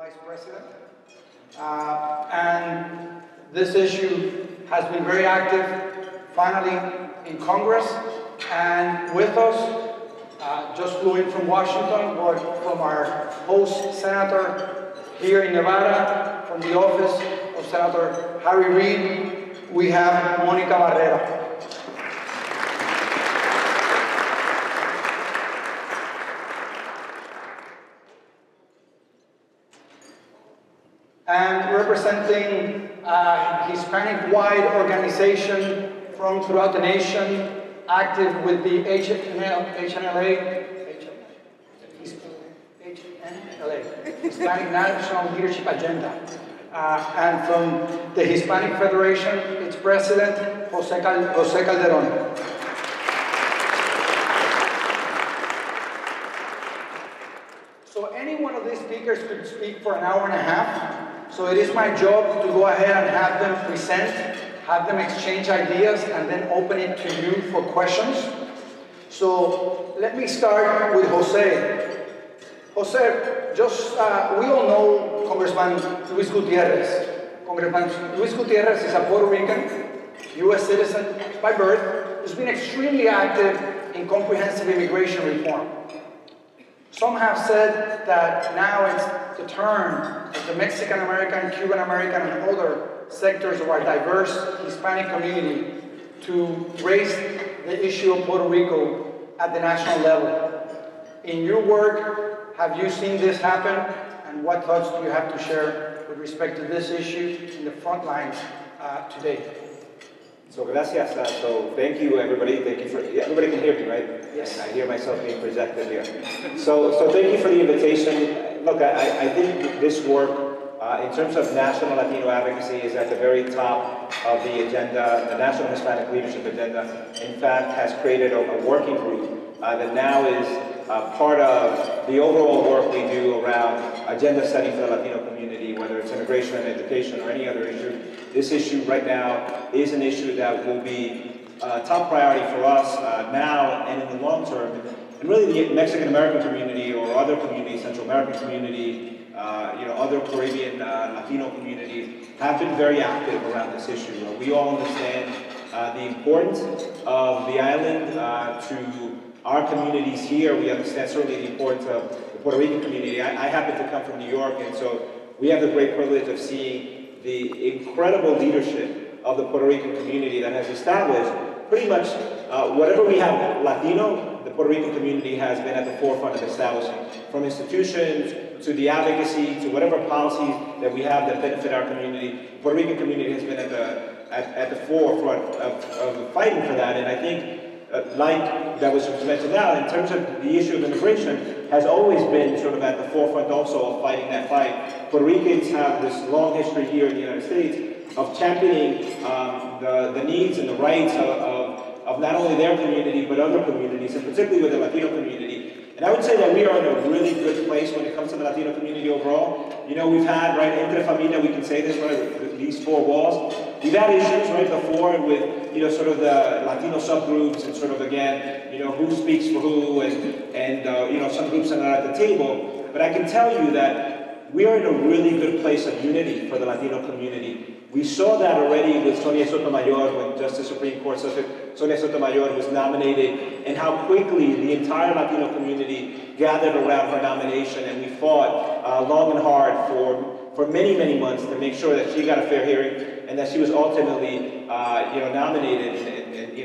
Vice President. And this issue has been very active, finally, in Congress. And with us, just flew in from Washington, but from our host senator here in Nevada, from the office of Senator Harry Reid, we have Mónica Barrera. And representing a Hispanic-wide organization from throughout the nation, active with the HNLA, Hispanic National Leadership Agenda. And from the Hispanic Federation, its president, Jose Calderon. So any one of these speakers could speak for an hour and a half. So it is my job to go ahead and have them present, have them exchange ideas, and then open it to you for questions. So let me start with Jose. Jose, just, we all know Congressman Luis Gutierrez. Congressman Luis Gutierrez is a Puerto Rican, U.S. citizen by birth, who's been extremely active in comprehensive immigration reform. Some have said that now it's the turn of the Mexican-American, Cuban-American, and other sectors of our diverse Hispanic community to raise the issue of Puerto Rico at the national level. In your work, have you seen this happen? And what thoughts do you have to share with respect to this issue in the front lines today? So gracias. So thank you, everybody. Thank you for, everybody can hear me, right? Yes. I hear myself being projected here. So thank you for the invitation. Look, I think this work, in terms of national Latino advocacy, is at the very top of the agenda, the National Hispanic Leadership Agenda. In fact, has created a working group that now is part of the overall work we do around agenda setting for the Latino community, whether it's immigration, education, or any other issue. This issue right now is an issue that will be top priority for us now and in the long term. And really the Mexican-American community or other communities, Central American community, other Caribbean Latino communities have been very active around this issue. We all understand the importance of the island to our communities here. We understand certainly the importance of the Puerto Rican community. I happen to come from New York, and so we have the great privilege of seeing the incredible leadership of the Puerto Rican community that has established pretty much whatever we have Latino, the Puerto Rican community has been at the forefront of establishing. From institutions to the advocacy to whatever policies that we have that benefit our community, the Puerto Rican community has been at the forefront of fighting for that. And I think like that was mentioned now, in terms of the issue of immigration, has always been sort of at the forefront also of fighting that fight. Puerto Ricans have this long history here in the United States of championing the needs and the rights of not only their community, but other communities, and particularly with the Latino community. And I would say that we are in a really good place when it comes to the Latino community overall. You know, we've had, right, entre familia, we can say this, right, with these four walls. We've had issues, right, before with, sort of the Latino subgroups and sort of, again, who speaks for who and some groups are not at the table. But I can tell you that we are in a really good place of unity for the Latino community. We saw that already with Sonia Sotomayor when Justice Supreme Court Sonia Sotomayor was nominated, and how quickly the entire Latino community gathered around her nomination, and we fought long and hard for many, many months to make sure that she got a fair hearing and that she was ultimately nominated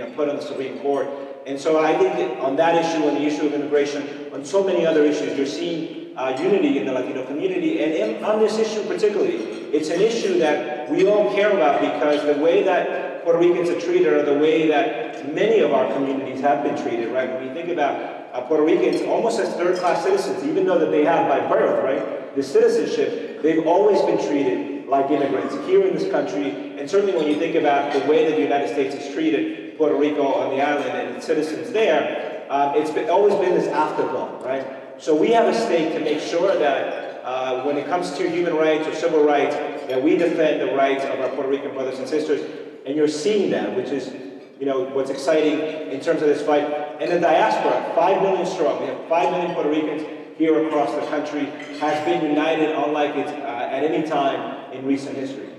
and put on the Supreme Court. And so I think that on that issue, on the issue of immigration, on so many other issues, you're seeing unity in the Latino community. And on this issue particularly, it's an issue that we all care about because the way that Puerto Ricans are treated or the way that many of our communities have been treated, right? When we think about Puerto Ricans almost as third-class citizens, even though that they have by birth, right, the citizenship, they've always been treated like immigrants here in this country. And certainly when you think about the way that the United States has treated Puerto Rico on the island and its citizens there, it's always been this afterthought, right? So we have a stake to make sure that when it comes to human rights or civil rights, that we defend the rights of our Puerto Rican brothers and sisters. And you're seeing that, which is, what's exciting in terms of this fight. And the diaspora, 5 million strong. We have 5 million Puerto Ricans here across the country has been united unlike it at any time in recent history.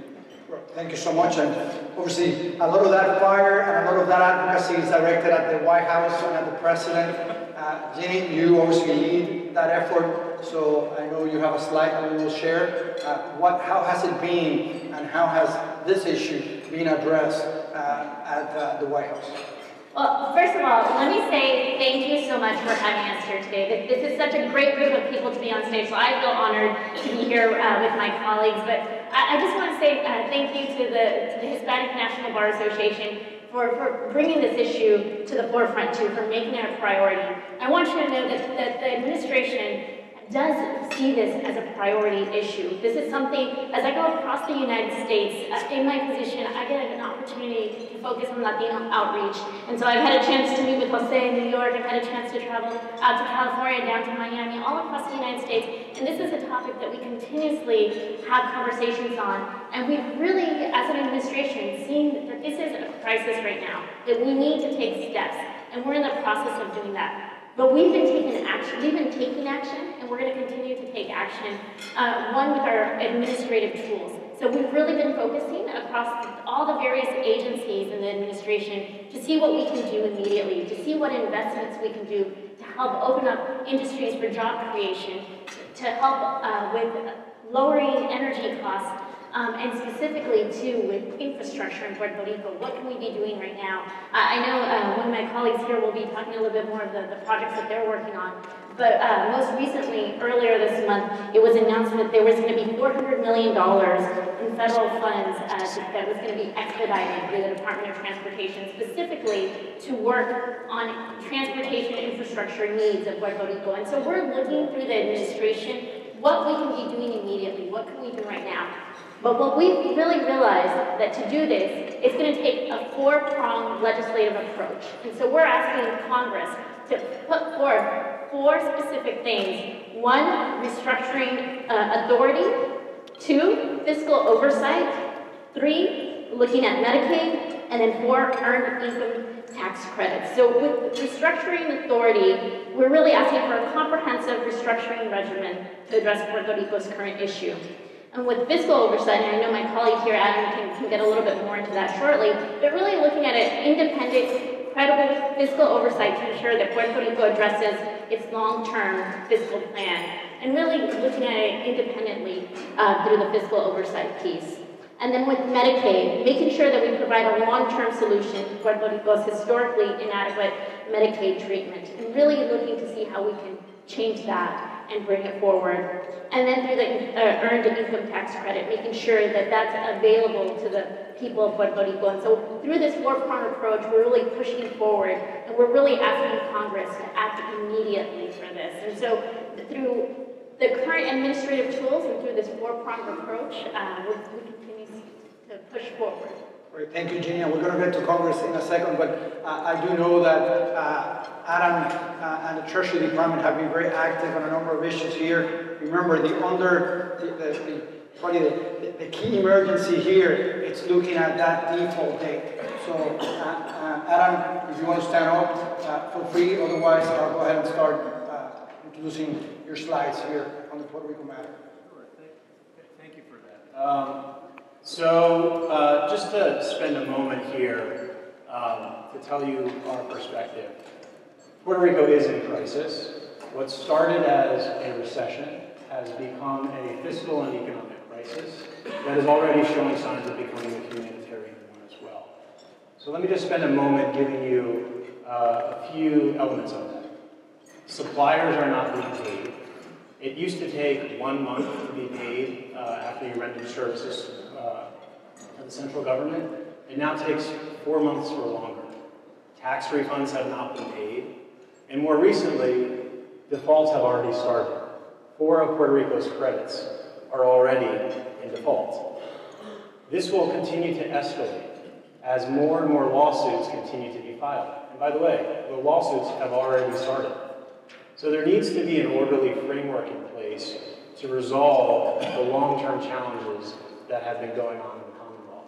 Thank you so much. And obviously, a lot of that fire and a lot of that advocacy is directed at the White House and at the President. Ginette, you obviously lead that effort, so I know you have a slide that we will share. How has it been, and how has this issue been addressed at the White House? Well, first of all, let me say thank you so much for having us here today. This is such a great group of people to be on stage, so I feel honored to be here with my colleagues. But I just want to say thank you to the Hispanic National Bar Association for bringing this issue to the forefront, too, for making it a priority. I want you to know that the administration does see this as a priority issue. This is something, as I go across the United States, in my position, I get an opportunity to focus on Latino outreach. And so I've had a chance to meet with Jose in New York, I've had a chance to travel out to California, down to Miami, all across the United States. And this is a topic that we continuously have conversations on. And we've really, as an administration, seen that this is a crisis right now, that we need to take steps. And we're in the process of doing that. But we've been taking action, and we're going to continue to take action, one with our administrative tools. So we've really been focusing across all the various agencies in the administration to see what we can do immediately, to see what investments we can do to help open up industries for job creation, to help with lowering energy costs, and specifically, too, with infrastructure in Puerto Rico. What can we be doing right now? I know one of my colleagues here will be talking a little bit more of the projects that they're working on. But most recently, earlier this month, it was announced that there was going to be $400 million in federal funds that was going to be expedited through the Department of Transportation, specifically to work on transportation infrastructure needs of Puerto Rico. And so we're looking through the administration what we can be doing immediately, what can we do right now. But what we've really realized that to do this, it's going to take a four-pronged legislative approach. And so we're asking Congress to put forth 4 specific things. 1, restructuring authority. 2, fiscal oversight. 3, looking at Medicaid. And then 4, earned income tax credits. So with restructuring authority, we're really asking for a comprehensive restructuring regimen to address Puerto Rico's current issue. And with fiscal oversight, and I know my colleague here, Adam, can get a little bit more into that shortly, but really looking at an independent, credible fiscal oversight to ensure that Puerto Rico addresses its long-term fiscal plan, and really looking at it independently through the fiscal oversight piece. And then with Medicaid, making sure that we provide a long-term solution to Puerto Rico's historically inadequate Medicaid treatment, and really looking to see how we can change that and bring it forward. And then through the earned income tax credit, making sure that that's available to the people of Puerto Rico. And so through this 4-pronged approach, we're really pushing forward, and we're really asking Congress to act immediately for this. And so through the current administrative tools and through this 4-pronged approach, we continue to push forward. Great, thank you, Gina. We're going to get to Congress in a second, but I do know that Adam and the Treasury Department have been very active on a number of issues here. Remember, the key emergency here, it's looking at that default date. So, Adam, if you want to stand up, feel free. Otherwise, I'll go ahead and start introducing your slides here on the Puerto Rico matter. Sure. Thank you for that. So just to spend a moment here to tell you our perspective. Puerto Rico is in crisis. What started as a recession has become a fiscal and economic crisis that is already showing signs of becoming a humanitarian one as well. So let me just spend a moment giving you a few elements of that. Suppliers are not being paid. It used to take 1 month to be paid after you rendered services to the central government. It now takes 4 months or longer. Tax refunds have not been paid. And more recently, defaults have already started. 4 of Puerto Rico's credits are already in default. This will continue to escalate as more and more lawsuits continue to be filed. And by the way, the lawsuits have already started. So there needs to be an orderly framework in place to resolve the long-term challenges that have been going on in the Commonwealth.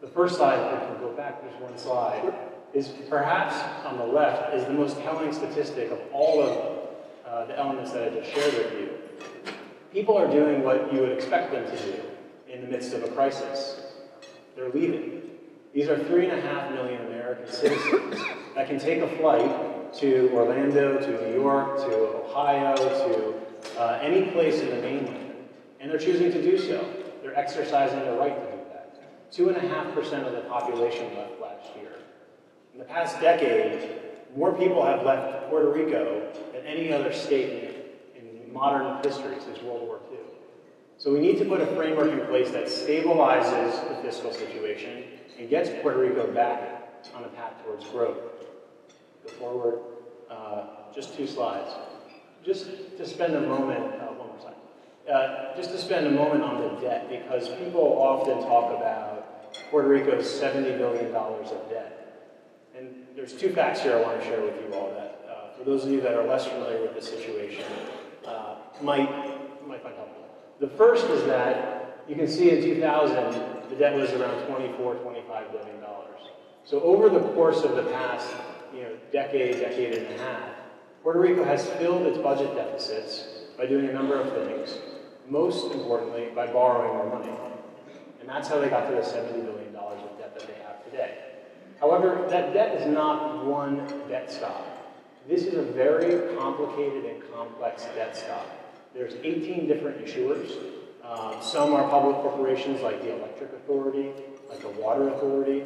The first slide, if we can go back just 1 slide, is perhaps on the left is the most telling statistic of all of the elements that I just shared with you, people are doing what you would expect them to do in the midst of a crisis. They're leaving. These are 3.5 million American citizens that can take a flight to Orlando, to New York, to Ohio, to any place in the mainland, and they're choosing to do so. They're exercising their right to do that. 2.5% of the population left last year. In the past decade, more people have left Puerto Rico than any other state in modern history since World War II. So we need to put a framework in place that stabilizes the fiscal situation and gets Puerto Rico back on the path towards growth. Go forward, just 2 slides. Just to spend a moment, one more slide. Just to spend a moment on the debt, because people often talk about Puerto Rico's $70 billion of debt. And there's 2 facts here I want to share with you all that, for those of you that are less familiar with the situation, might find helpful. The first is that you can see in 2000, the debt was around $24, $25 billion. So over the course of the past decade and a half, Puerto Rico has filled its budget deficits by doing a number of things, most importantly, by borrowing more money. And that's how they got to the $70 billion of debt that they have today. However, that debt is not one debt stock. This is a very complicated and complex debt stock. There's 18 different issuers. Some are public corporations like the Electric Authority, like the Water Authority.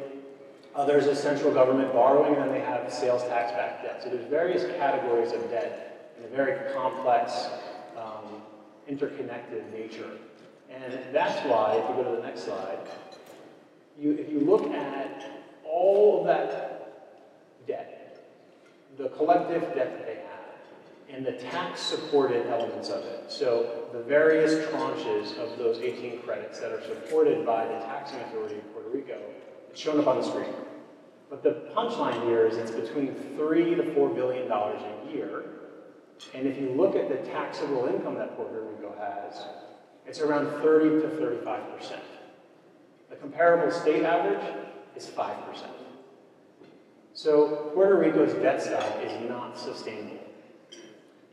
Others is central government borrowing, and then they have sales tax-backed debt. So there's various categories of debt in a very complex, interconnected nature. And that's why, if you go to the next slide, if you look at all of that debt, the collective debt that they have, and the tax-supported elements of it. So the various tranches of those 18 credits that are supported by the taxing authority of Puerto Rico, it's shown up on the screen. But the punchline here is it's between $3 to $4 billion a year. And if you look at the taxable income that Puerto Rico has, it's around 30 to 35%. The comparable state average is 5%. So Puerto Rico's debt stock is not sustainable.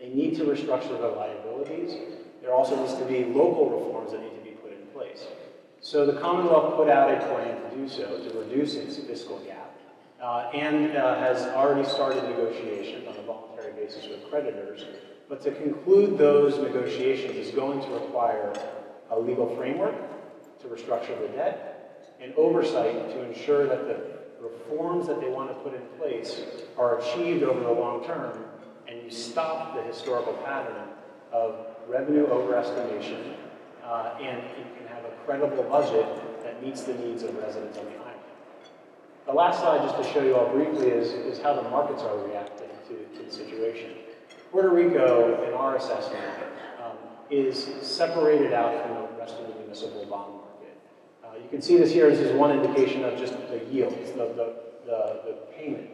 They need to restructure their liabilities. There also needs to be local reforms that need to be put in place. So the Commonwealth put out a plan to do so, to reduce its fiscal gap, and has already started negotiations on a voluntary basis with creditors. But to conclude those negotiations is going to require a legal framework to restructure the debt and oversight to ensure that the reforms that they want to put in place are achieved over the long term, and you stop the historical pattern of revenue overestimation, and you can have a credible budget that meets the needs of residents on the island. The last slide, just to show you all briefly, is how the markets are reacting to the situation. Puerto Rico, in our assessment, is separated out from the rest of the municipal bond market. You can see this here. This is one indication of just the yields, the payment.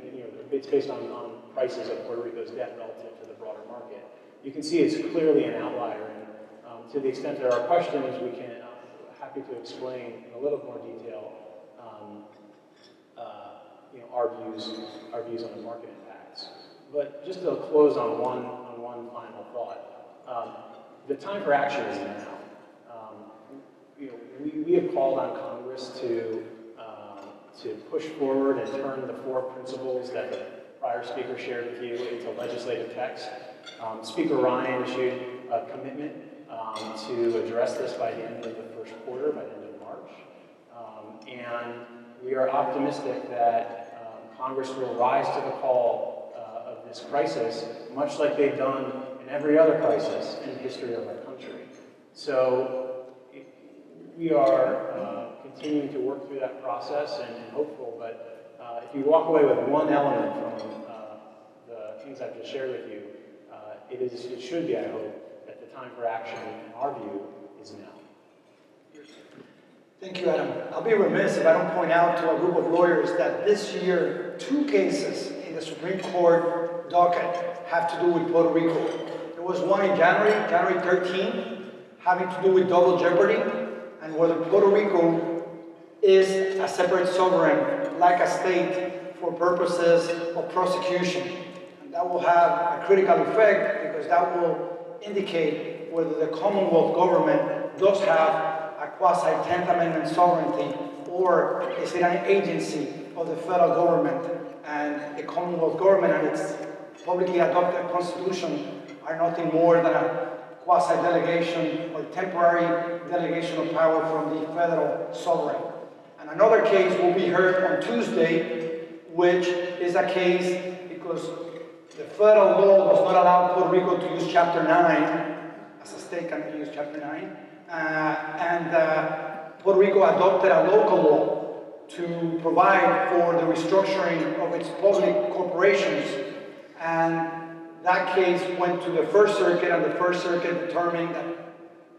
It's based on prices of Puerto Rico's debt relative to the broader market. You can see it's clearly an outlier, and to the extent there are questions, we can happy to explain in a little more detail our views on the market impacts. But just to close on one final thought, the time for action is now. We have called on Congress to push forward and turn the 4 principles that the prior speaker shared with you into legislative text. Speaker Ryan issued a commitment to address this by the end of the first quarter, by the end of March. And we are optimistic that Congress will rise to the call of this crisis, much like they've done in every other crisis in the history of our country. So we are continuing to work through that process and hopeful, but if you walk away with one element from the things I've just shared with you, it should be, I hope, that the time for action, in our view, is now. Thank you, Adam. I'll be remiss if I don't point out to a group of lawyers that this year, 2 cases in the Supreme Court docket have to do with Puerto Rico. There was one in January 13, having to do with double jeopardy, and whether Puerto Rico is a separate sovereign, like a state, for purposes of prosecution. And that will have a critical effect because that will indicate whether the Commonwealth government does have a quasi-10th Amendment sovereignty or is it an agency of the federal government, and the Commonwealth government and its publicly adopted constitution are nothing more than a quasi-delegation or temporary delegation of power from the federal sovereign. And another case will be heard on Tuesday, which is a case because the federal law does not allow Puerto Rico to use Chapter 9, as a state cannot use Chapter 9, and Puerto Rico adopted a local law to provide for the restructuring of its public corporations, and that case went to the First Circuit, and the First Circuit determined that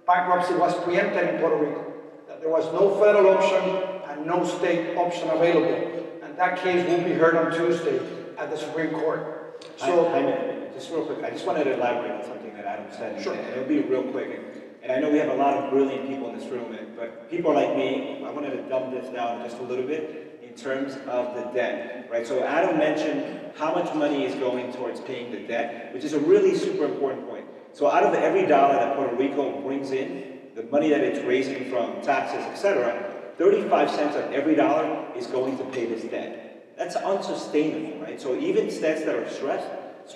bankruptcy was preempted in Puerto Rico, that there was no federal option and no state option available. And that case will be heard on Tuesday at the Supreme Court. So, Jaime, just real quick, I just wanted to elaborate on something that Adam said, sure. And it'll be real quick. And I know we have a lot of brilliant people in this room, but people like me, I wanted to dumb this down just a little bit in terms of the debt, right? So Adam mentioned how much money is going towards paying the debt, which is a really super important point. So out of every dollar that Puerto Rico brings in, the money that it's raising from taxes, etc., 35 cents of every dollar is going to pay this debt. That's unsustainable, right? So even states that are stressed,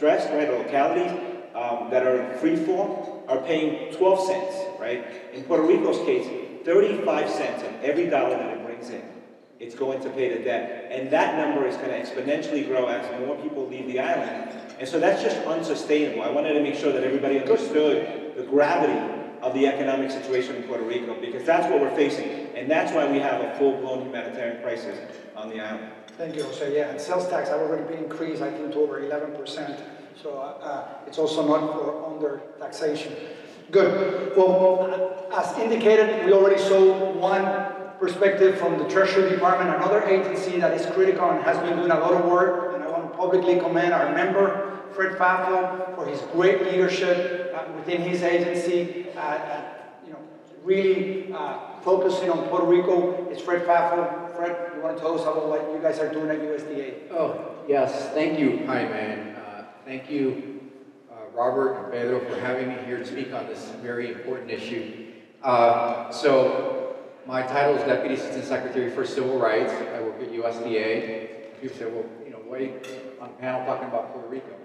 right, or localities that are free fall are paying 12 cents, right? In Puerto Rico's case, 35 cents of every dollar that it brings in, it's going to pay the debt. And that number is going to exponentially grow as more people leave the island. And so that's just unsustainable. I wanted to make sure that everybody understood the gravity of the economic situation in Puerto Rico, because that's what we're facing. And that's why we have a full-blown humanitarian crisis on the island. Thank you, Jose. Yeah, and sales tax have already been increased, I think, to over 11%. So it's also not for under taxation. Good. Well, as indicated, we already saw one perspective from the Treasury Department, another agency that is critical and has been doing a lot of work. And I want to publicly commend our member, Fred Pfaeffle, for his great leadership within his agency. Really focusing on Puerto Rico. It's Fred Pfaeffle. Fred, you want to tell us about what you guys are doing at USDA? Oh, yes. Thank you, Jaime. Thank you, Robert and Pedro, for having me here to speak on this very important issue. So, my title is Deputy Assistant Secretary for Civil Rights. I work at USDA. People say, well, why are you on a panel talking about Puerto Rico?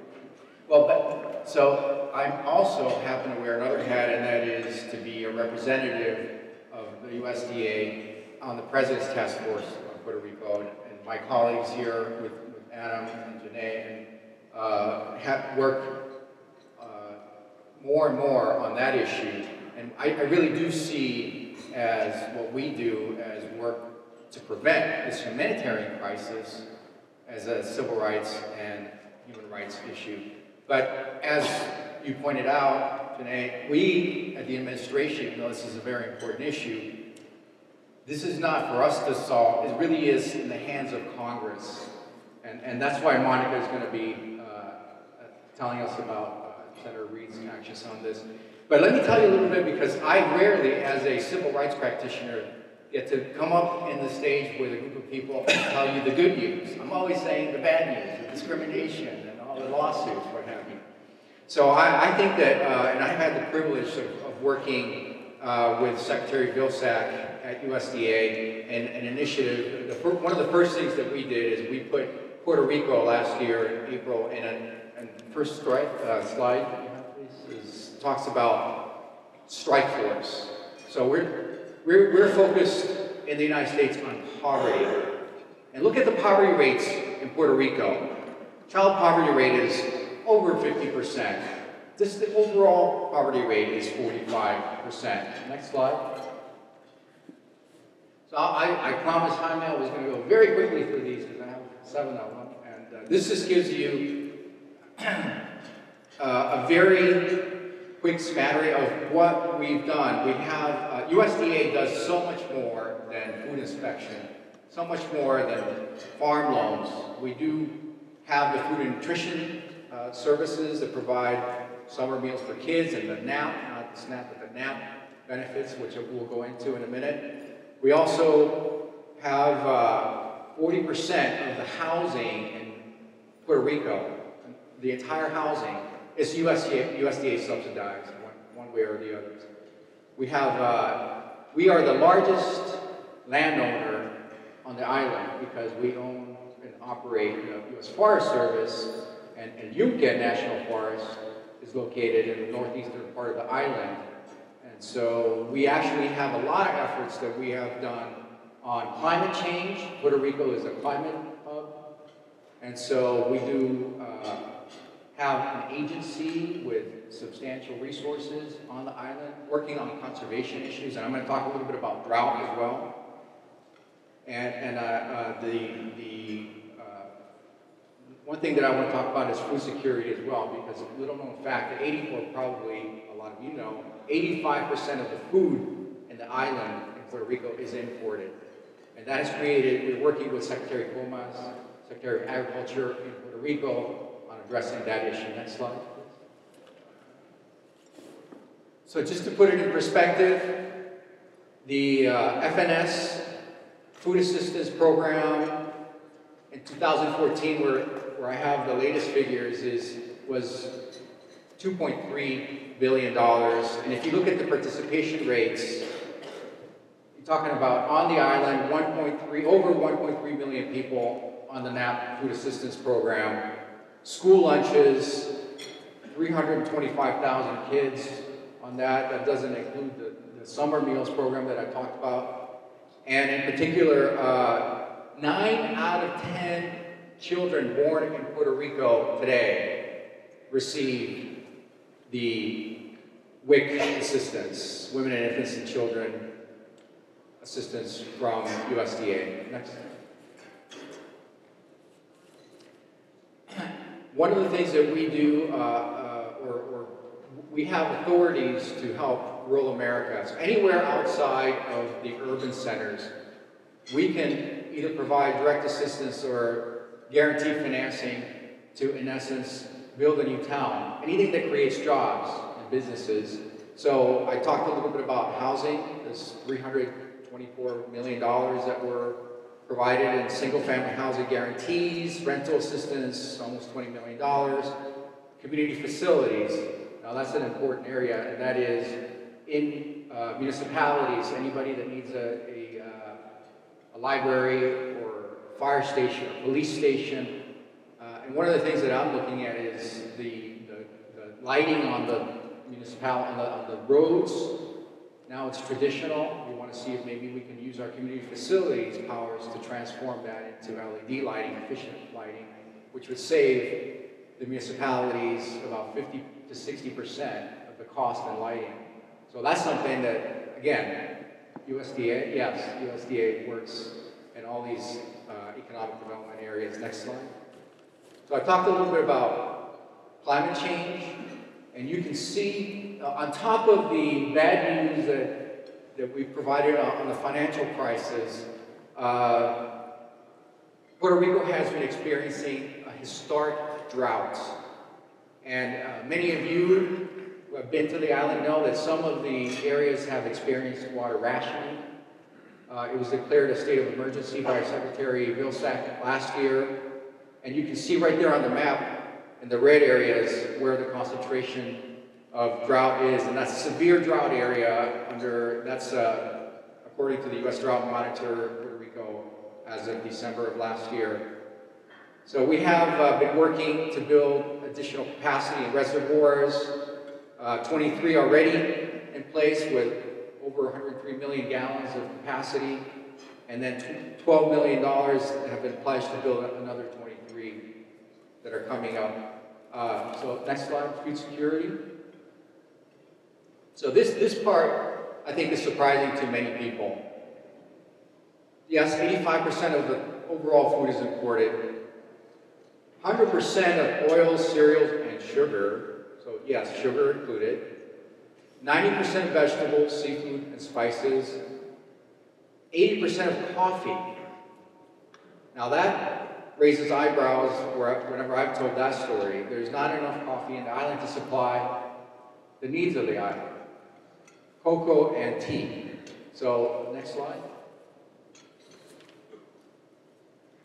Well, so I also happen to wear another hat, and that is to be a representative of the USDA on the President's Task Force on Puerto Rico. And my colleagues here with Adam and Ginette have worked more and more on that issue. And I really do see as what we do as work to prevent this humanitarian crisis as a civil rights and human rights issue. But as you pointed out, Ginette, we at the administration know this is a very important issue. This is not for us to solve. It really is in the hands of Congress. And that's why Monica is going to be telling us about Senator Reid's actions on this. But let me tell you a little bit, because I rarely, as a civil rights practitioner, get to come up in the stage with a group of people and tell you the good news. I'm always saying the bad news, the discrimination, and all the lawsuits, what have you. So I think that, and I've had the privilege of working with Secretary Vilsack at USDA, and an initiative. One of the first things that we did is we put Puerto Rico last year in April in the first slide, please, talks about strike force. So we're focused in the United States on poverty. And look at the poverty rates in Puerto Rico. Child poverty rate is over 50%. The overall poverty rate is 45%. Next slide. So I promised Jaime I was going to go very quickly through these because I have 7 of them. And this just gives you a very quick smattering of what we've done. We have, USDA does so much more than food inspection, so much more than farm loans. We do have the food and nutrition services that provide summer meals for kids and the NAP, not the SNAP, but the NAP benefits, which we'll go into in a minute. We also have 40% of the housing in Puerto Rico the entire housing is USDA subsidized one way or the other. We are the largest landowner on the island because we own and operate the U.S. Forest Service, and Yunque National Forest is located in the northeastern part of the island. And so we actually have a lot of efforts that we have done on climate change. Puerto Rico is a climate hub. And so we do have an agency with substantial resources on the island working on conservation issues. And I'm going to talk a little bit about drought as well. And one thing that I want to talk about is food security as well, because a little known fact that probably a lot of you know, 85% of the food in the island in Puerto Rico is imported. And that has created, we're working with Secretary Comas, Secretary of Agriculture in Puerto Rico on addressing that issue. Next slide, please. So just to put it in perspective, the FNS Food Assistance Program in 2014, where I have the latest figures, was $2.3 billion. And if you look at the participation rates, you're talking about on the island, over 1.3 million people on the NAP Food Assistance Program. School lunches, 325,000 kids on that. That doesn't include the summer meals program that I talked about. And in particular, 9 out of 10 children born in Puerto Rico today receive the WIC assistance, Women and Infants and Children assistance from USDA. Next. One of the things that we do, we have authorities to help rural America. So anywhere outside of the urban centers, we can either provide direct assistance or guarantee financing to, in essence, build a new town. Anything that creates jobs and businesses. So I talked a little bit about housing. There's $324 million that were provided in single-family housing guarantees, rental assistance, almost $20 million. Community facilities. Now that's an important area, and that is in municipalities, anybody that needs a library or a fire station, a police station. And one of the things that I'm looking at is the lighting on the municipality, on the roads. Now it's traditional. We want to see if maybe we can use our community facilities powers to transform that into LED lighting, efficient lighting, which would save the municipalities about 50 to 60% of the cost in lighting. So that's something that, again, USDA, yes, USDA works in all these economic development areas. Next slide. So I talked a little bit about climate change, and you can see on top of the bad news that we provided on the financial crisis, Puerto Rico has been experiencing a historic drought. And many of you who have been to the island know that some of the areas have experienced water rationing. It was declared a state of emergency by Secretary Vilsack last year. And you can see right there on the map in the red areas where the concentration of drought is. And that's a severe drought area that's according to the U.S. Drought Monitor, Puerto Rico, as of December of last year. So we have been working to build additional capacity in reservoirs, 23 already in place with over 103 million gallons of capacity, and then $12 million have been pledged to build another 23 that are coming up. So next slide, food security. So this part, I think, is surprising to many people. Yes, 85% of the overall food is imported. 100% of oils, cereals, and sugar, so yes, sugar included. 90% vegetables, seafood, and spices. 80% of coffee. Now that raises eyebrows whenever I've told that story. There's not enough coffee in the island to supply the needs of the island. Cocoa and tea. So, next slide.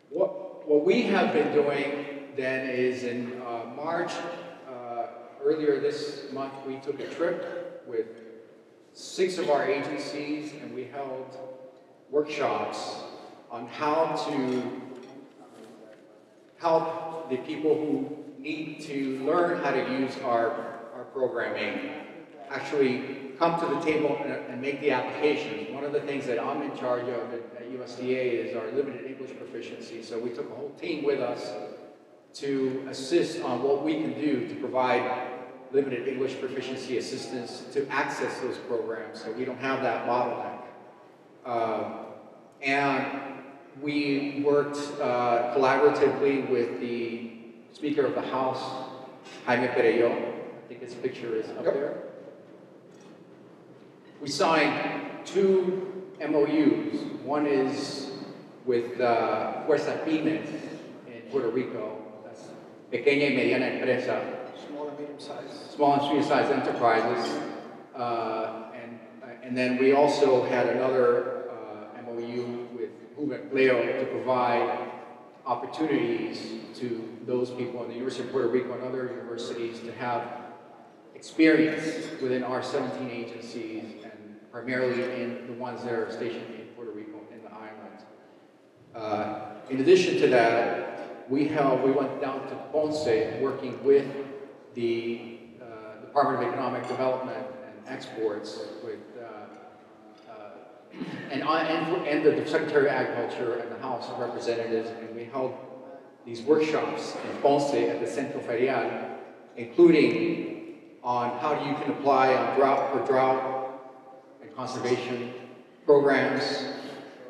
What we have been doing then is in March, earlier this month, we took a trip with 6 of our agencies, and we held workshops on how to help the people who need to learn how to use our programming actually come to the table and make the applications. One of the things that I'm in charge of at USDA is our limited English proficiency. So we took a whole team with us to assist on what we can do to provide limited English proficiency assistance to access those programs so we don't have that bottleneck. And we worked collaboratively with the Speaker of the House, Jaime. I think his picture is up there. We signed 2 MOUs. One is with Fuerza Pymes in Puerto Rico. That's Pequeña y Mediana Empresa. Small and medium-sized. Small and medium-sized enterprises. And then we also had another MOU with Empleo to provide opportunities to those people in the University of Puerto Rico and other universities to have experience within our 17 agencies, and primarily in the ones that are stationed in Puerto Rico in the island. In addition to that, we went down to Ponce working with the Department of Economic Development and Exports with and the Secretary of Agriculture and the House of Representatives, and we held these workshops in Ponce at the Centro Ferial, including on how you can apply on drought and conservation programs,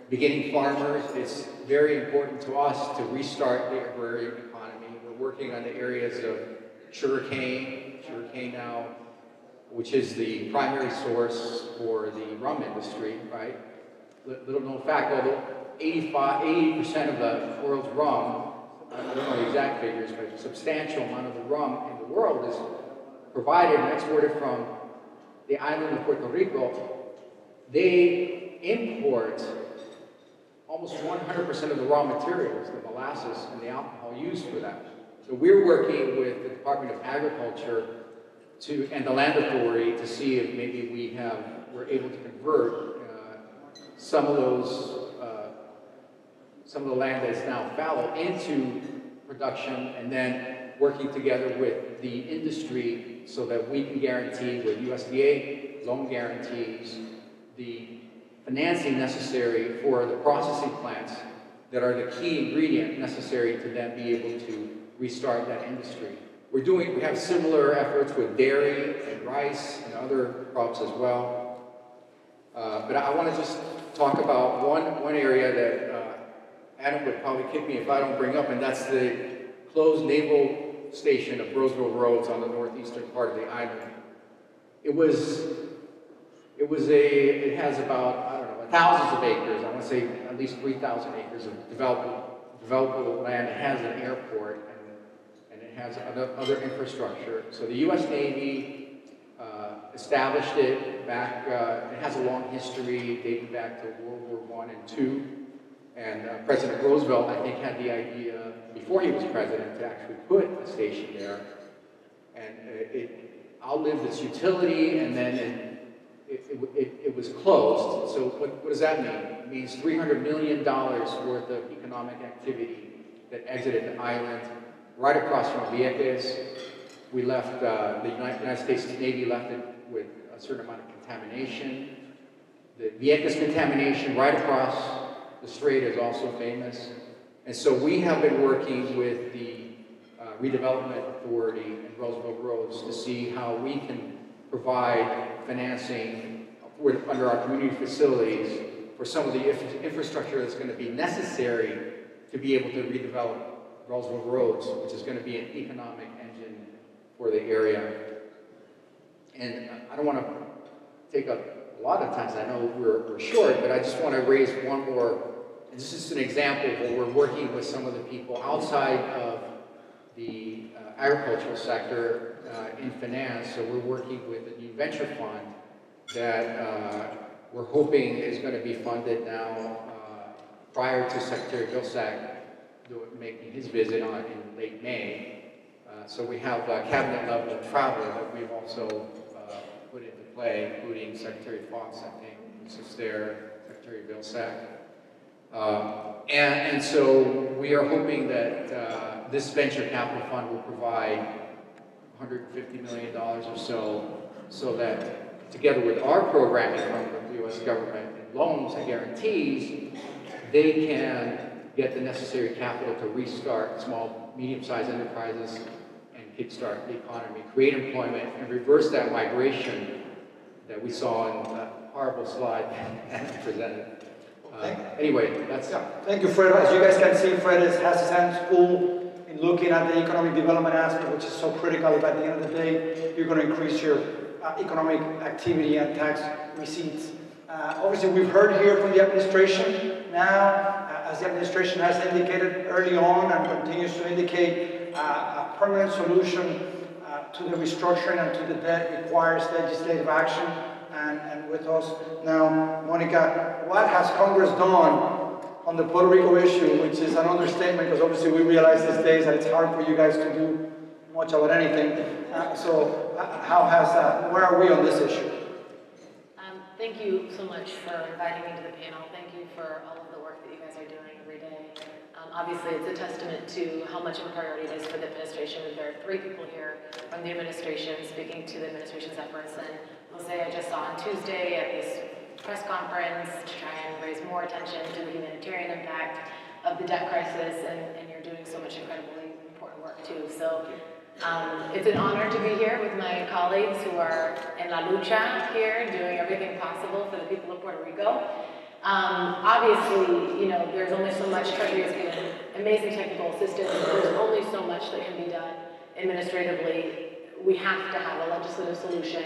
beginning farmers. It's very important to us to restart the agrarian economy. We're working on the areas of sugarcane now, which is the primary source for the rum industry, right? Little known fact, although 80% of the world's rum, I don't know the exact figures, but a substantial amount of the rum in the world is provided and exported from the island of Puerto Rico. They import almost 100% of the raw materials, the molasses and the alcohol used for that. So we're working with the Department of Agriculture and the Land Authority to see if maybe we're able to convert some of the land that is now fallow into production, and then working together with the industry so that we can guarantee with USDA loan guarantees the financing necessary for the processing plants that are the key ingredient necessary to then be able to restart that industry. We have similar efforts with dairy and rice and other crops as well. But I want to just talk about one area that Adam would probably kick me if I don't bring up, and that's the closed naval station of Roseville Roads on the northeastern part of the island. It has about, I don't know, thousands of acres. I want to say at least 3,000 acres of developable land. It has an airport, and it has other infrastructure. So the U.S. Navy established it back, it has a long history dating back to World War I and II. And President Roosevelt, I think, had the idea, before he was president, to actually put a station there. And it outlived its utility, and then it was closed. So what does that mean? It means $300 million worth of economic activity that exited the island right across from Vieques. We left, the United States Navy left it with a certain amount of contamination. The Vieques contamination right across the strait is also famous. And so we have been working with the Redevelopment Authority and Roosevelt Roads to see how we can provide financing under our community facilities for some of the infrastructure that's going to be necessary to be able to redevelop Roosevelt Roads, which is going to be an economic engine for the area. And I don't want to take up a lot of time, I know we're short, but I just want to raise one more. And this is an example where we're working with some of the people outside of the agricultural sector in finance. So we're working with a new venture fund that we're hoping is going to be funded now prior to Secretary Vilsack making his visit in late May. So we have cabinet level travel that we've also put into play, including Secretary Fox, I think, who's just there, Secretary Vilsack. And so we are hoping that this venture capital fund will provide $150 million or so that together with our programming from the U.S. government and loans and guarantees, they can get the necessary capital to restart small, medium-sized enterprises and kickstart the economy, create employment, and reverse that migration that we saw in that horrible slide that presented. Anyway, that's... Yeah. Thank you, Fred. As you guys can see, Fred has his hands full in looking at the economic development aspect, which is so critical. If at the end of the day, you're going to increase your economic activity and tax receipts. Obviously, we've heard here from the administration now, as the administration has indicated early on and continues to indicate, a permanent solution to the restructuring and to the debt requires legislative action. And with us now, Monica, what has Congress done on the Puerto Rico issue, which is an understatement because obviously we realize these days that it's hard for you guys to do much about anything. Where are we on this issue? Thank you so much for inviting me to the panel. Thank you for all of the work that you guys are doing every day. Obviously, it's a testament to how much of a priority it is for the administration. There are 3 people here from the administration speaking to the administration's efforts. And Jose, I just saw on Tuesday at this press conference to try and raise more attention to the humanitarian impact of the debt crisis, and you're doing so much incredibly important work too. So it's an honor to be here with my colleagues who are in La Lucha here, doing everything possible for the people of Puerto Rico. Obviously, there's only so much. Treasury has given amazing technical assistance. There's only so much that can be done administratively. We have to have a legislative solution,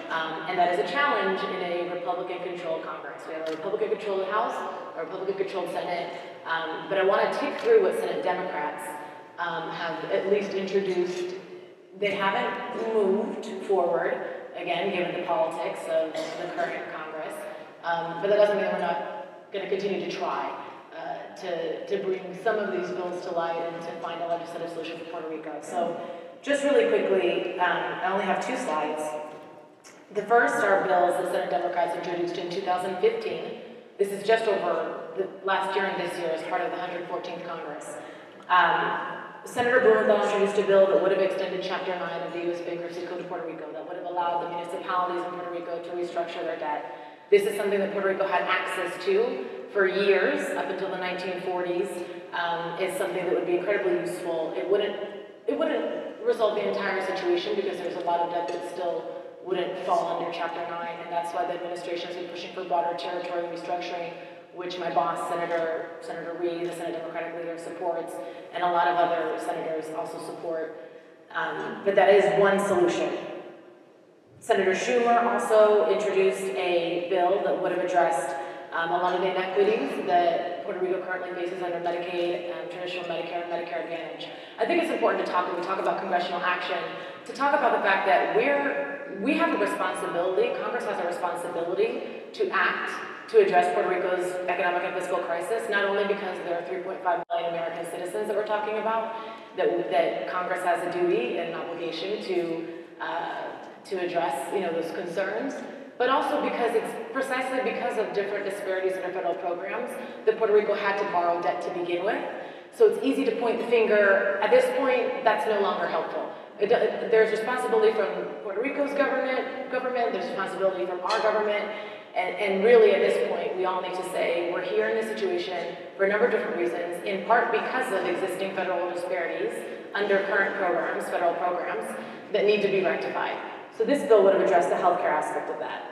and that is a challenge in a Republican-controlled Congress. We have a Republican-controlled House, a Republican-controlled Senate, but I want to tick through what Senate Democrats have at least introduced. They haven't moved forward, again, given the politics of the current Congress, but that doesn't mean that we're not going to continue to try to bring some of these bills to light and to find a legislative solution for Puerto Rico. So just really quickly, I only have 2 slides. The first are bills that Senate Democrats introduced in 2015. This is just over the last year and this year as part of the 114th Congress. Senator Blumenthal introduced a bill that would have extended Chapter 9 of the U.S. Bankruptcy Code to Puerto Rico, that would have allowed the municipalities in Puerto Rico to restructure their debt. This is something that Puerto Rico had access to for years, up until the 1940s. It's something that would be incredibly useful. It wouldn't resolve the entire situation because there's a lot of debt that still wouldn't fall under Chapter 9, and that's why the administration has been pushing for broader territory restructuring, which my boss, Senator Reid, the Senate Democratic leader, supports, and a lot of other senators also support. But that is one solution. Senator Schumer also introduced a bill that would have addressed a lot of the inequities that Puerto Rico currently faces under Medicaid, traditional Medicare, and Medicare Advantage. I think it's important to talk, when we talk about congressional action, to talk about the fact that we have a responsibility, Congress has a responsibility to act to address Puerto Rico's economic and fiscal crisis, not only because there are 3.5 million American citizens that we're talking about, that Congress has a duty and an obligation to address those concerns, but also because it's precisely because of different disparities in our federal programs that Puerto Rico had to borrow debt to begin with. So it's easy to point the finger. At this point, that's no longer helpful. There's responsibility from Puerto Rico's government, there's responsibility from our government, and really at this point, we all need to say we're here in this situation for a number of different reasons, in part because of existing federal disparities under current programs, federal programs, that need to be rectified. So this bill would have addressed the healthcare aspect of that.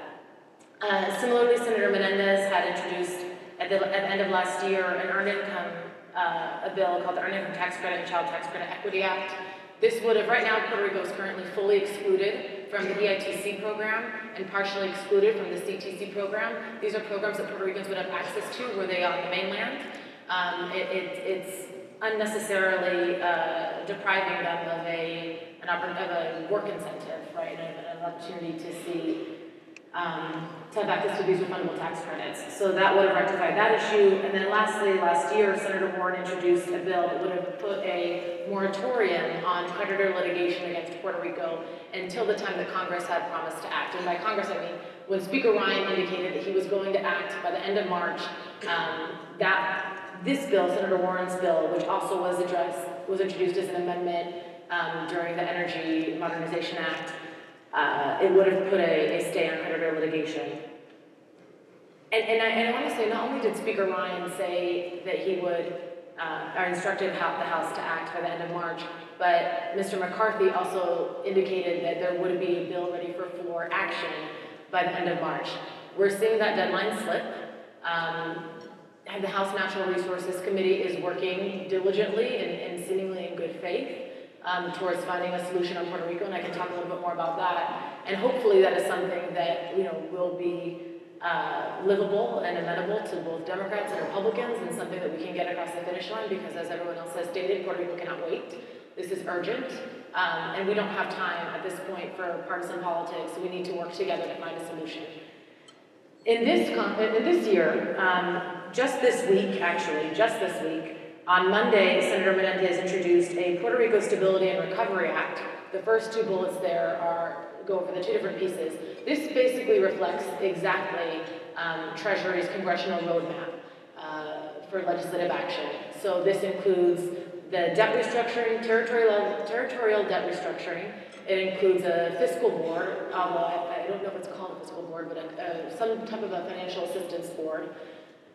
Similarly, Senator Menendez had introduced at the end of last year an earned income, a bill called the Earned Income Tax Credit and Child Tax Credit Equity Act. This would have, right now, Puerto Rico is currently fully excluded from the EITC program and partially excluded from the CTC program. These are programs that Puerto Ricans would have access to were they on the mainland. It's unnecessarily depriving them of a work incentive, right, and an opportunity to see to have access to these refundable tax credits. So that would have rectified that issue. And then lastly, last year, Senator Warren introduced a bill that would have put a moratorium on creditor litigation against Puerto Rico until the time that Congress had promised to act. And by Congress, I mean when Speaker Ryan indicated that he was going to act by the end of March, this bill, Senator Warren's bill, which also was introduced as an amendment during the Energy Modernization Act, it would have put a stay on creditor litigation. And I want to say, not only did Speaker Ryan say that he would, or instructed the House to act by the end of March, but Mr. McCarthy also indicated that there would be a bill ready for floor action by the end of March. We're seeing that deadline slip. The House Natural Resources Committee is working diligently and seemingly in good faith towards finding a solution on Puerto Rico, and I can talk a little bit more about that. And hopefully that is something that will be livable and amenable to both Democrats and Republicans, and something that we can get across the finish line, because as everyone else has stated, Puerto Rico cannot wait. This is urgent, and we don't have time at this point for partisan politics. We need to work together to find a solution. In this year, just this week, on Monday, Senator Menendez introduced a Puerto Rico Stability and Recovery Act. The first two bullets there go over the two different pieces. This basically reflects exactly Treasury's congressional roadmap for legislative action. So this includes the debt restructuring, territorial debt restructuring. It includes a fiscal board, although I don't know if it's called a fiscal board, but some type of a financial assistance board.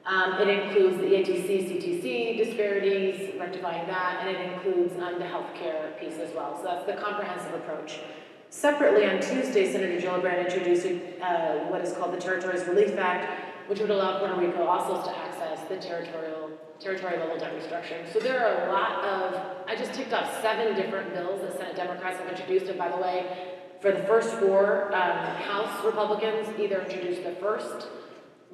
It includes the ATC, CTC disparities, rectifying that, and it includes the healthcare piece as well. So that's the comprehensive approach. Separately, on Tuesday, Senator Gillibrand introduced what is called the Territories Relief Act, which would allow Puerto Rico also to access the territorial level debt restructuring. So there are a lot of, I just ticked off 7 different bills that Senate Democrats have introduced, and by the way, for the first 4, House Republicans either introduced the first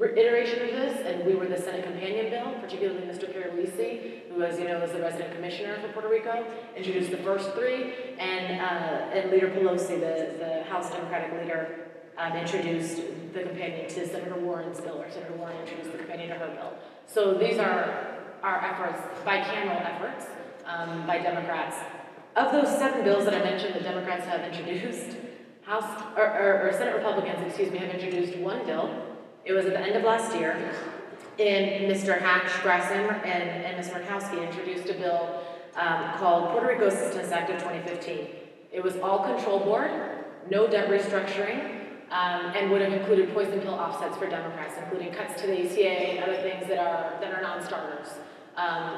iteration of this, and we were the Senate companion bill, particularly Mr. Pierluisi, who, as you know, is the resident commissioner for Puerto Rico, introduced the first 3, and Leader Pelosi, the House Democratic leader, introduced the companion to Senator Warren's bill, or Senator Warren introduced the companion to her bill. So these are our efforts, bicameral efforts, by Democrats. Of those 7 bills that I mentioned that Democrats have introduced, Senate Republicans, have introduced 1 bill. It was at the end of last year, and Mr. Hatch, Grassham, and Ms. Murkowski introduced a bill called Puerto Rico Assistance Act of 2015. It was all control board, no debt restructuring, and would have included poison pill offsets for Democrats, including cuts to the ACA and other things that are non-starters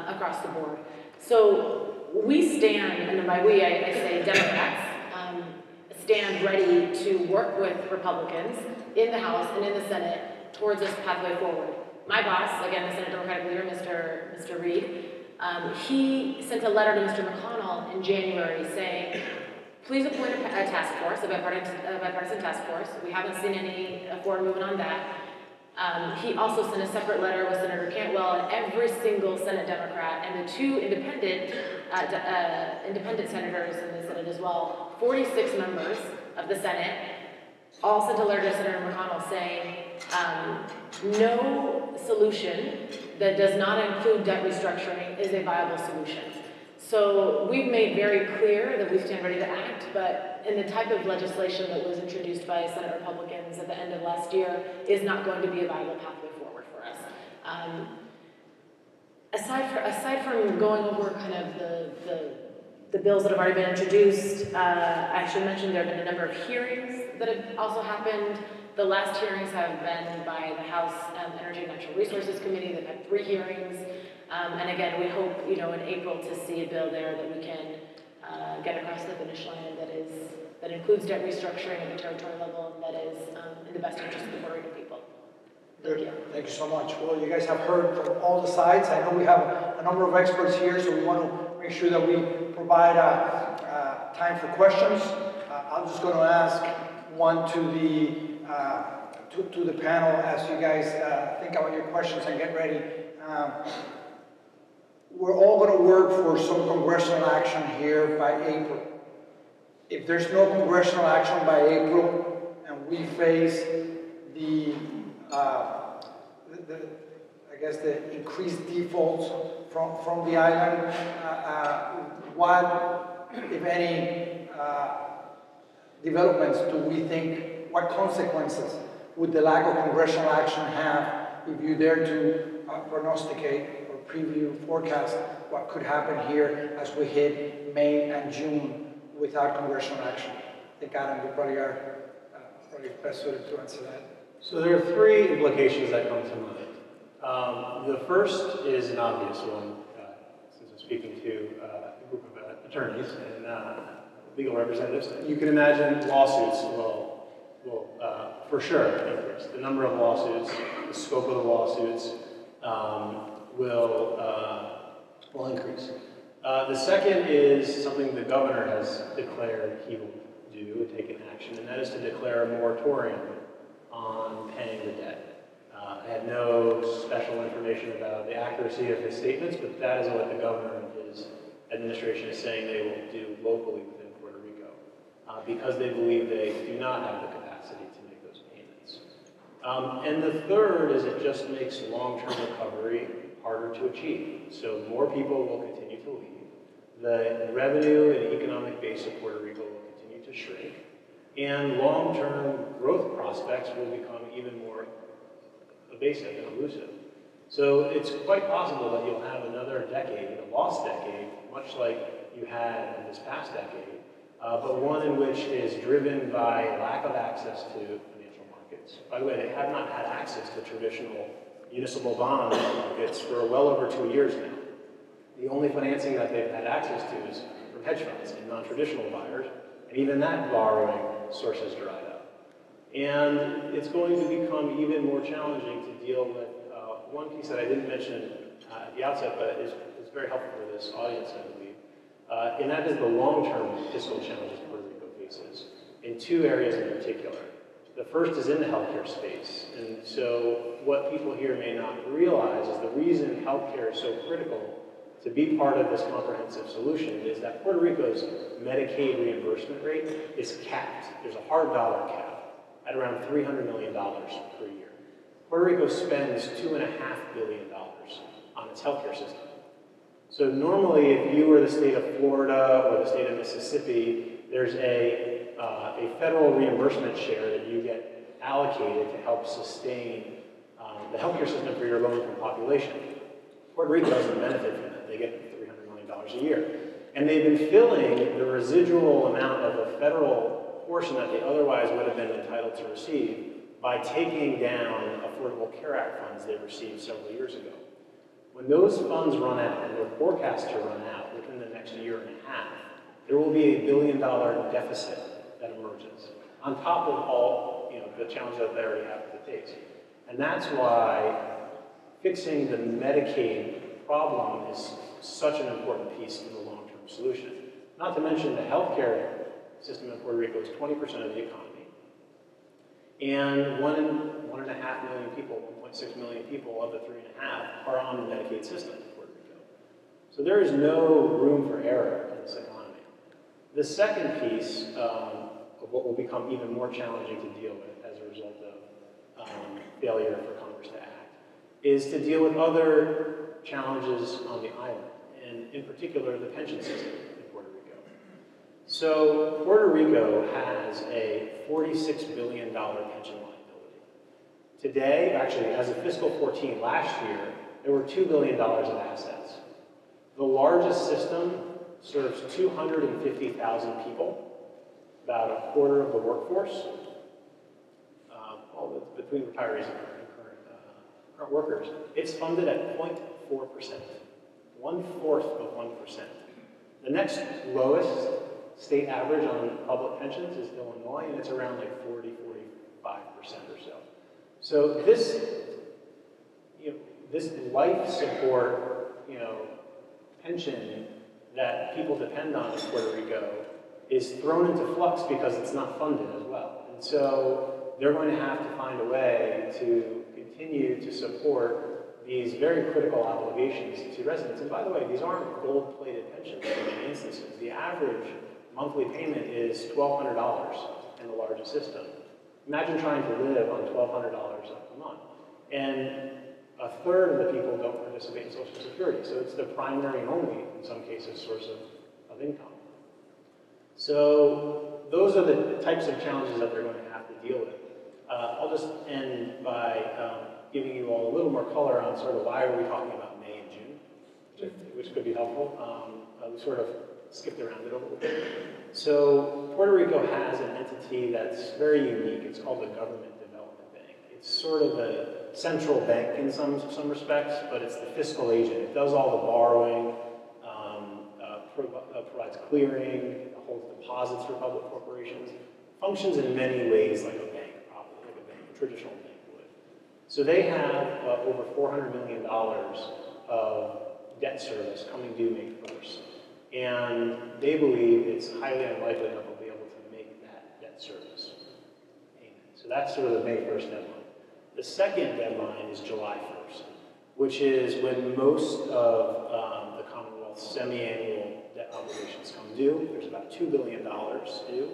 across the board. So we stand, and by we I say Democrats, stand ready to work with Republicans in the House and in the Senate towards this pathway forward. My boss, again, the Senate Democratic leader, Mr. Reed, he sent a letter to Mr. McConnell in January saying, please appoint a task force, a bipartisan task force. We haven't seen any forward movement on that. He also sent a separate letter with Senator Cantwell and every single Senate Democrat and the 2 independent senators in the Senate as well, 46 members of the Senate, all sent a letter to Senator McConnell saying, no solution that does not include debt restructuring is a viable solution. So we've made very clear that we stand ready to act, but in the type of legislation that was introduced by Senate Republicans at the end of last year is not going to be a viable pathway forward for us. Aside from going over kind of the bills that have already been introduced, I should mention there have been a number of hearings that have also happened. The last hearings have been by the House Energy and Natural Resources Committee. They've had 3 hearings. And again, we hope, in April to see a bill there that we can get across the finish line that includes debt restructuring at the territorial level and that is in the best interest of the Puerto Rican people. Good. Thank you so much. Well, you guys have heard from all the sides. I know we have a number of experts here, so we want to make sure that we provide time for questions. I'm just going to ask one to the panel as you guys think about your questions and get ready. We're all going to work for some congressional action here by April. If there's no congressional action by April, and we face the I guess the increased defaults from the island, what, if any, developments do we think, what consequences would the lack of congressional action have if you dare to prognosticate or preview, forecast what could happen here as we hit May and June without congressional action? I think, Adam, you probably are best suited to answer that. So there are three implications that come to mind. The first is an obvious one, since I'm speaking to a group of attorneys and legal representatives. You can imagine lawsuits will for sure increase. The number of lawsuits, the scope of the lawsuits will increase. The second is something the governor has declared he will do and take an action, and that is to declare a moratorium on paying the debt. I have no special information about the accuracy of his statements, but that is what the governor and his administration is saying they will do locally within Puerto Rico, because they believe they do not have the capacity to make those payments. And the third is it just makes long-term recovery harder to achieve. So more people will continue to leave. The revenue and economic base of Puerto Rico will continue to shrink, and long-term growth prospects will become even more evasive and elusive. So it's quite possible that you'll have another decade, a lost decade, much like you had in this past decade, but one in which is driven by lack of access to financial markets. By the way, they have not had access to traditional municipal bond markets for well over 2 years now. The only financing that they've had access to is from hedge funds and non-traditional buyers, and even that borrowing source has dried up. And it's going to become even more challenging to deal with one piece that I didn't mention at the outset, but is very helpful for this audience, I believe, and that is the long-term fiscal challenges Puerto Rico faces in two areas in particular. The first is in the healthcare space, and so what people here may not realize is the reason healthcare is so critical to be part of this comprehensive solution is that Puerto Rico's Medicaid reimbursement rate is capped. There's a hard dollar cap at around $300 million per year. Puerto Rico spends $2.5 billion on its healthcare system. So normally, if you were the state of Florida or the state of Mississippi, there's a federal reimbursement share that you get allocated to help sustain the healthcare system for your low-income population. Puerto Rico doesn't benefit from that. They get $300 million a year. And they've been filling the residual amount of the federal portion that they otherwise would have been entitled to receive by taking down Affordable Care Act funds they received several years ago. When those funds run out, and they're forecast to run out within the next year and a half, there will be $1 billion deficit that emerges, on top of all the challenges that they already have to face. And that's why fixing the Medicaid problem is such an important piece of the long-term solution. Not to mention the healthcare system in Puerto Rico is 20% of the economy. And 1.5 million people, 1.6 million people of the 3.5 are on the Medicaid system in Puerto Rico. So there is no room for error in this economy. The second piece of what will become even more challenging to deal with as a result of failure for Congress to act is to deal with other challenges on the island, and in particular the pension system in Puerto Rico. So Puerto Rico has a $46 billion pension liability. Today, actually, as of fiscal 14 last year, there were $2 billion of assets. The largest system serves 250,000 people, about a quarter of the workforce, between retirees and current workers. It's funded at 0.4%, 1/4 of 1%. The next lowest state average on public pensions is Illinois, and it's around like 40, 45% or so. So this, this life support, pension that people depend on in Puerto Rico is thrown into flux because it's not funded as well. And so they're going to have to find a way to continue to support these very critical obligations to residents. And by the way, these aren't gold-plated pensions in many instances. The average monthly payment is $1,200 in the largest system, Imagine trying to live on $1,200 a month. And a third of the people don't participate in Social Security. So it's the primary and only, in some cases, source of income. So those are the types of challenges that they're going to have to deal with. I'll just end by giving you all a little more color on sort of why are we talking about May and June, which could be helpful. We sort of skipped around it a little bit. So Puerto Rico has an entity that's very unique. It's called the Government Development Bank. It's sort of a central bank in some respects, but it's the fiscal agent. It does all the borrowing, provides clearing, holds deposits for public corporations, functions in many ways like a bank, probably like a traditional bank would. So they have over $400 million of debt service coming due May 1st. And they believe it's highly unlikely that they'll be able to make that debt service payment. So that's sort of the May 1st deadline. The second deadline is July 1st, which is when most of the Commonwealth's semi-annual debt obligations come due. There's about $2 billion due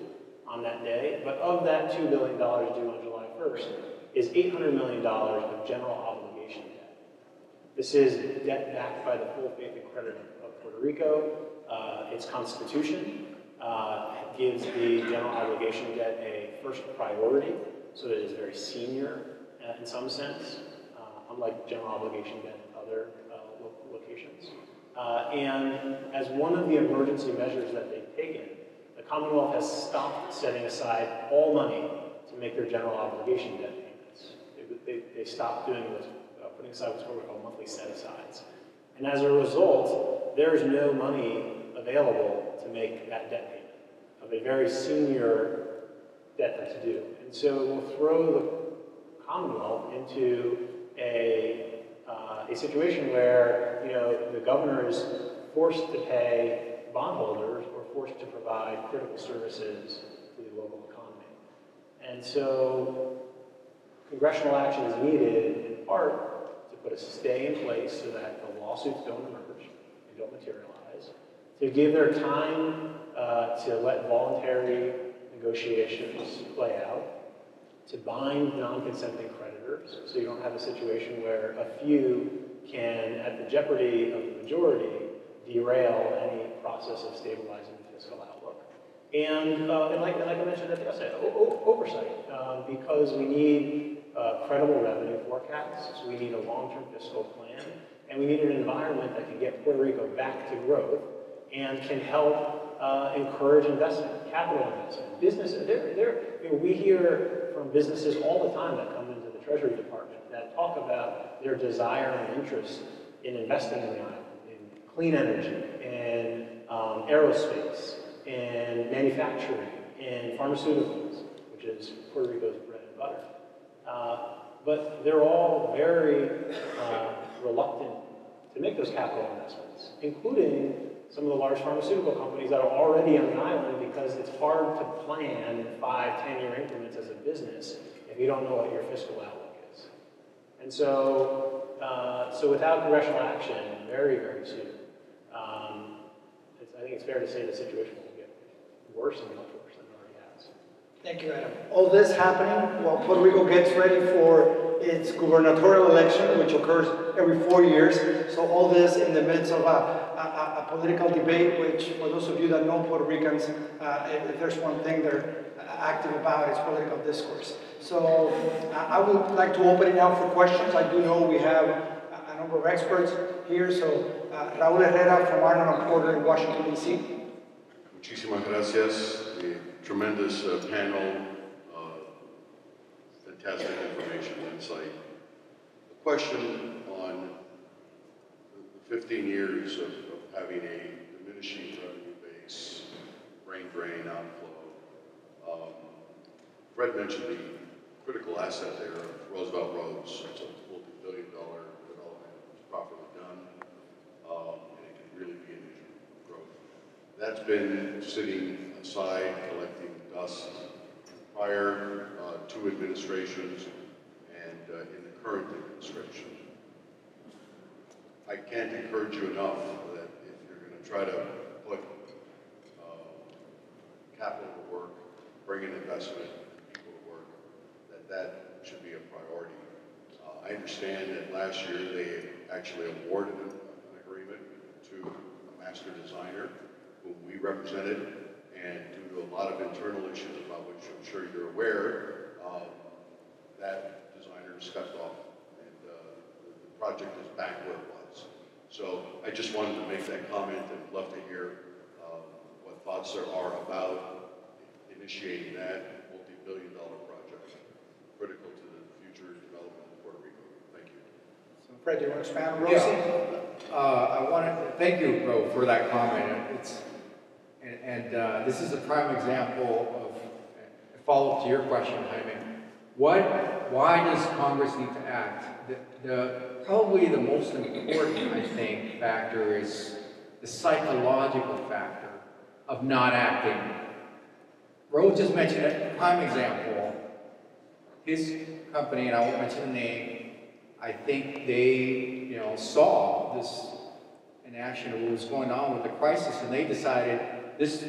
on that day. But of that $2 billion due on July 1st is $800 million of general obligation debt. This is debt backed by the full faith and credit of Puerto Rico. Its constitution gives the general obligation debt a first priority, so that it is very senior in some sense, unlike general obligation debt in other locations. And as one of the emergency measures that they've taken, the Commonwealth has stopped setting aside all money to make their general obligation debt payments. They stopped doing this, putting aside what's called monthly set-asides. And as a result, there is no money available to make that debt payment of a very senior debt that's due. And so it will throw the Commonwealth into a situation where, you know, the governor is forced to pay bondholders or forced to provide critical services to the local economy. And so congressional action is needed in part to put a stay in place so that the lawsuits don't emerge and don't materialize, to give their time to let voluntary negotiations play out, to bind non-consenting creditors, so you don't have a situation where a few can, at the jeopardy of the majority, derail any process of stabilizing the fiscal outlook. And like I mentioned at the outset, oversight, because we need credible revenue forecasts, we need a long-term fiscal plan, and we need an environment that can get Puerto Rico back to growth and can help encourage investment, capital investment. Businesses, you know, we hear from businesses all the time that come into the Treasury Department that talk about their desire and interest in investing in the island, in clean energy, in aerospace, in manufacturing, in pharmaceuticals, which is Puerto Rico's bread and butter. But they're all very reluctant to make those capital investments, including some of the large pharmaceutical companies that are already on the island, because it's hard to plan in 5-10-year increments as a business if you don't know what your fiscal outlook is. And so, without congressional action, very, very soon, I think it's fair to say the situation will get worse and much worse than it already has. Thank you, Adam. All this happening while Puerto Rico gets ready for its gubernatorial election, which occurs every 4 years. So all this in the midst of a political debate, which for those of you that know Puerto Ricans, if there's one thing they're active about, it's political discourse. So I would like to open it now for questions. I do know we have a number of experts here. So Raúl Herrera from Arnold & Porter in Washington, D.C. Muchísimas gracias. Tremendous panel, fantastic information, insight. A question on the 15 years of having a diminishing revenue base, brain drain, outflow. Fred mentioned the critical asset there of Roosevelt Roads. It's a multi-billion-dollar development. It's properly done, and it can really be an engine of growth. That's been sitting aside, collecting dust prior two administrations and in the current administration. I can't encourage you enough that if you're going to try to put capital to work, bring in investment, people to work, that should be a priority. I understand that last year they actually awarded an agreement to a master designer whom we represented, and due to a lot of internal issues about which I'm sure you're aware, that designer stepped off, and the project is back where it was. So I just wanted to make that comment and love to hear what thoughts there are about initiating that multi-billion-dollar project, critical to the future development of Puerto Rico. Thank you. So Fred, do you want to expand on Rosie? Yeah. I want to thank you, Ro, for that comment. This is a prime example of a follow-up to your question, Jaime. Why does Congress need to act? Probably the most important, I think, factor is the psychological factor of not acting. Ro just mentioned a prime example. His company, and I won't mention the name, I think they, saw this in action of what was going on with the crisis, and they decided this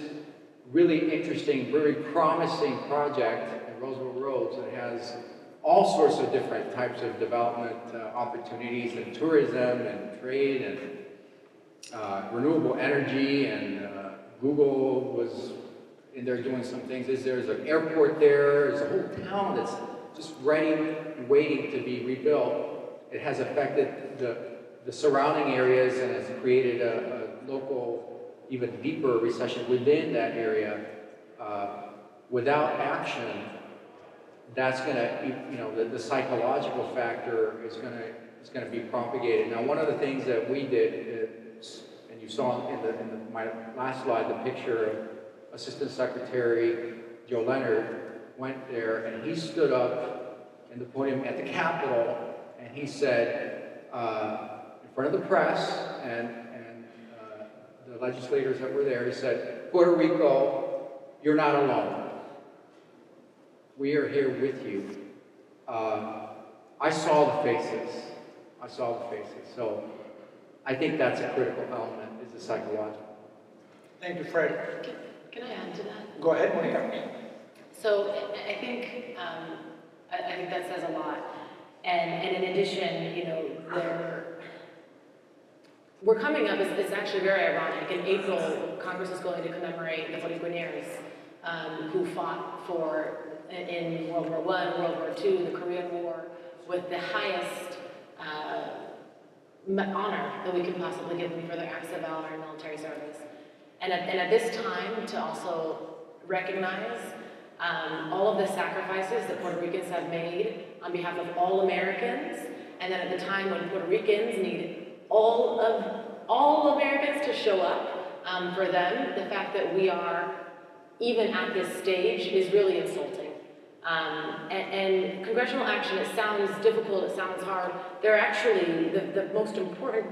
really interesting, very promising project in Roosevelt Roads that has all sorts of different types of development opportunities and tourism and trade and renewable energy, and Google was in there doing some things. There's an airport there, there's a whole town that's just ready and waiting to be rebuilt. It has affected the surrounding areas and has created a local, even deeper recession within that area. Without action, that's going to, the psychological factor is going to be propagated. Now, one of the things that we did, and you saw in my last slide, the picture of Assistant Secretary Joe Leonard went there, and he stood up in the podium at the Capitol, and he said, in front of the press and the legislators that were there, he said, Puerto Rico, you're not alone. We are here with you. I saw the faces. I saw the faces. So I think that's a critical element, is the psychological. Thank you, Fred. Can I add to that? Go ahead, Monica. So I think that says a lot. And in addition, we're coming up, it's actually very ironic. In April, Congress is going to commemorate the Boricuaneers who fought in World War I, World War II, the Korean War, with the highest honor that we can possibly give them for their acts of valor and military service. And at this time, to also recognize all of the sacrifices that Puerto Ricans have made on behalf of all Americans, and then at the time when Puerto Ricans need all Americans to show up for them, the fact that we are even at this stage is really insulting. And congressional action, it sounds difficult, it sounds hard. They're actually the most important,